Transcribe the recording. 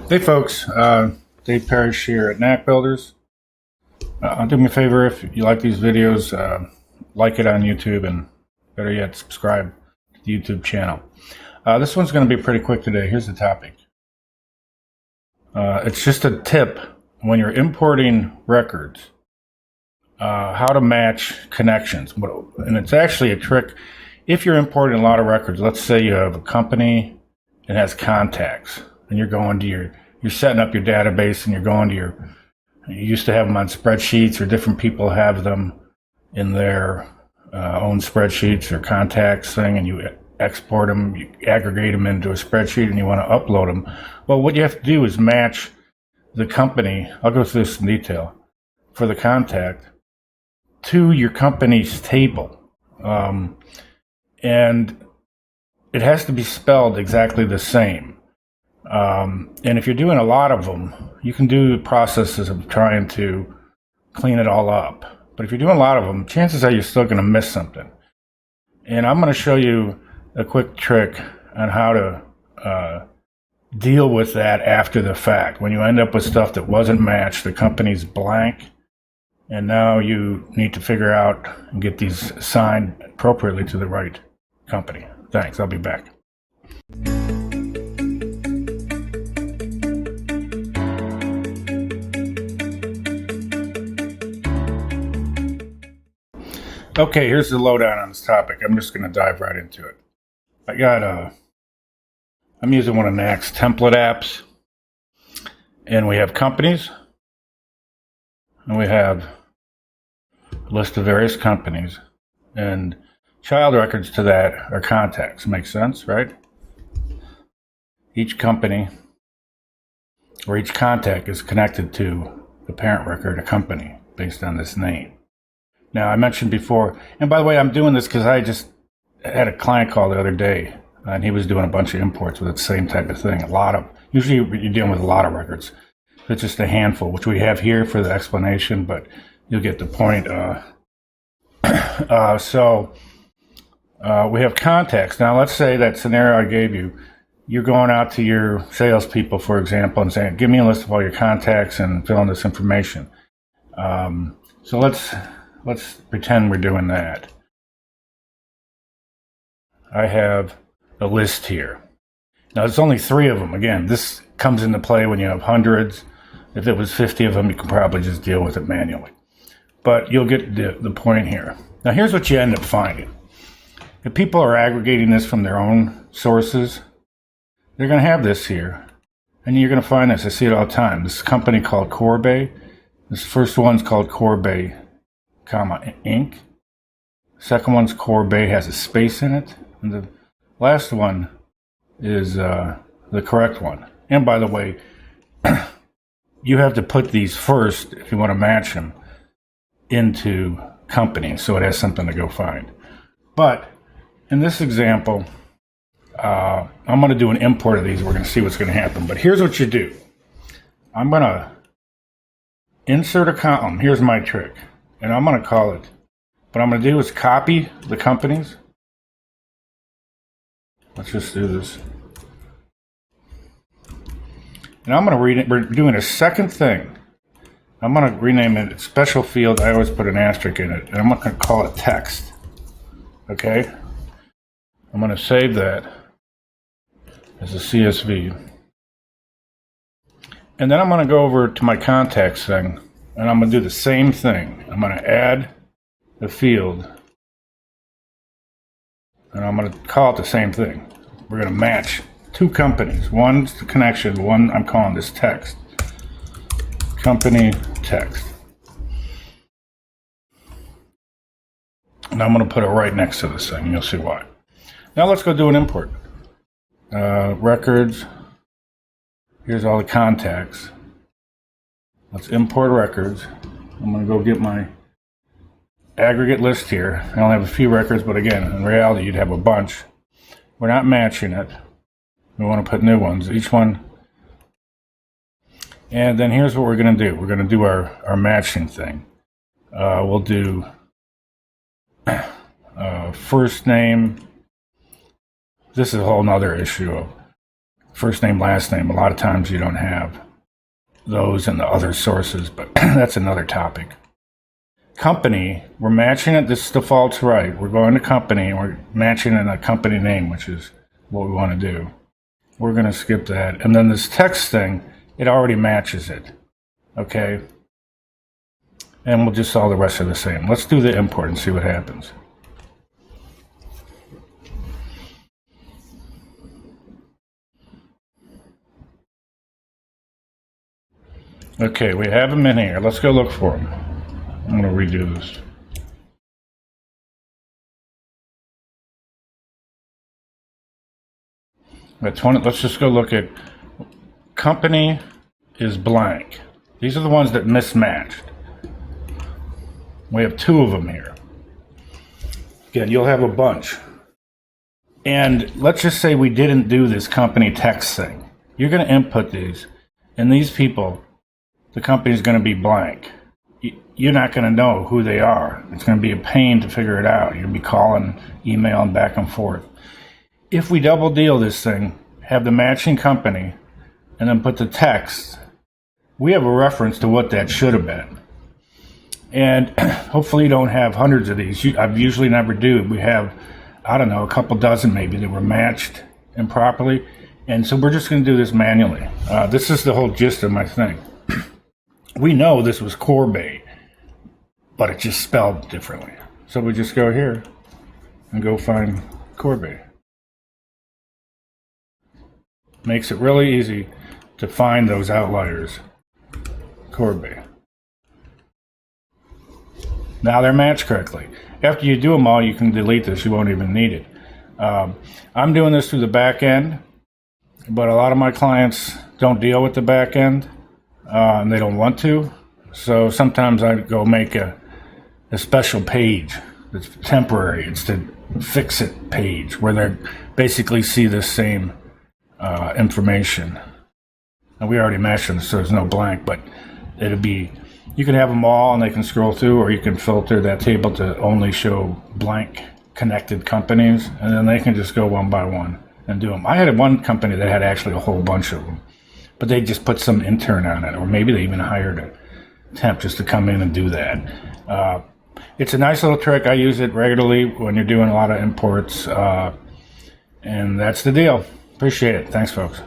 Hey folks, Dave Parrish here at Knack Builders. Do me a favor, if you like these videos, like it on YouTube, and better yet, subscribe to the YouTube channel. This one's going to be pretty quick today. Here's the topic. It's just a tip when you're importing records, how to match connections. And it's actually a trick. If you're importing a lot of records, let's say you have a company that has contacts, and you're setting up your database, and you're going to you used to have them on spreadsheets, or different people have them in their own spreadsheets or contacts thing, and you export them, you aggregate them into a spreadsheet, and you want to upload them. Well, what you have to do is match the company, I'll go through this in detail, for the contact to your company's table. And it has to be spelled exactly the same. And if you're doing a lot of them, you can do processes of trying to clean it all up. But if you're doing a lot of them, chances are you're still going to miss something. And I'm going to show you a quick trick on how to deal with that after the fact. When you end up with stuff that wasn't matched, the company's blank, and now you need to figure out and get these assigned appropriately to the right company. Thanks, I'll be back. Okay, here's the lowdown on this topic. I'm just going to dive right into it. I'm using one of Knack's template apps, and we have companies, and we have a list of various companies, and child records to that are contacts. Makes sense, right? Each company or each contact is connected to the parent record, a company, based on this name. Now, I mentioned before, and by the way, I'm doing this because I just had a client call the other day, and he was doing a bunch of imports with the same type of thing. Usually you're dealing with a lot of records. It's just a handful, which we have here for the explanation, but you'll get the point. We have contacts. Now, let's say that scenario I gave you. You're going out to your salespeople, for example, and saying, give me a list of all your contacts and fill in this information. So let's pretend we're doing that. I have a list here. Now, there's only 3 of them. Again, this comes into play when you have hundreds. If it was 50 of them, you could probably just deal with it manually. But you'll get the point here. Now, here's what you end up finding. If people are aggregating this from their own sources, they're going to have this here. And you're going to find this. I see it all the time. This company called Corbe. This first one's called Corbe, Inc. Second one's Corbe, has a space in it. And the last one is the correct one. And by the way, you have to put these first, if you want to match them, into companies, so it has something to go find. But in this example, I'm going to do an import of these. We're going to see what's going to happen. But here's what you do. I'm going to insert a column. Here's my trick. And I'm going to call it, what I'm going to do is copy the companies. Let's just do this. And I'm going to read it. We're doing a second thing. I'm going to rename it special field. I always put an asterisk in it. And I'm going to call it text. Okay? I'm going to save that as a CSV. And then I'm going to go over to my contacts thing. And I'm going to do the same thing. I'm going to add the field. And I'm going to call it the same thing. We're going to match 2 companies. One's the connection. One, I'm calling this text. Company text. And I'm going to put it right next to this thing. You'll see why. Now let's go do an import. Records. Here's all the contacts. Let's import records. I'm going to go get my aggregate list here. I only have a few records, but again, in reality, you'd have a bunch. We're not matching it. We want to put new ones. Each one. And then here's what we're going to do. We're going to do our matching thing. We'll do first name. This is a whole nother issue of first name, last name. A lot of times you don't have those in the other sources, but that's another topic. Company, we're matching it. This defaults right. We're going to company and we're matching in a company name, which is what we want to do. We're going to skip that. And then this text thing, it already matches it. Okay. And we'll just all the rest are the same. Let's do the import and see what happens. Okay, we have them in here. Let's go look for them. I'm going to redo this. Let's just go look at company is blank. These are the ones that mismatched. We have 2 of them here. Again, you'll have a bunch. And let's just say we didn't do this company text thing. You're going to input these, and these people, the company is going to be blank. You're not going to know who they are. It's going to be a pain to figure it out. You'll be calling, emailing back and forth. If we double deal this thing, have the matching company, and then put the text, we have a reference to what that should have been. And hopefully you don't have hundreds of these. I've usually never do. We have, I don't know, a couple dozen maybe that were matched improperly. And so we're just going to do this manually. This is the whole gist of my thing. We know this was Corbet, but it's just spelled differently. So we just go here and go find Corbet. Makes it really easy to find those outliers. Corbet. Now they're matched correctly. After you do them all, you can delete this. You won't even need it. I'm doing this through the back end, but a lot of my clients don't deal with the back end, and they don't want to. So sometimes I go make a special page that's temporary. It's the fix-it page where they basically see the same information. And we already matched them, so there's no blank, but it'll be, you can have them all and they can scroll through, or you can filter that table to only show blank connected companies, and then they can just go one by one and do them. I had one company that had actually a whole bunch of them, but they just put some intern on it, or maybe they even hired a temp just to come in and do that. It's a nice little trick. I use it regularly when you're doing a lot of imports, and that's the deal. Appreciate it. Thanks, folks.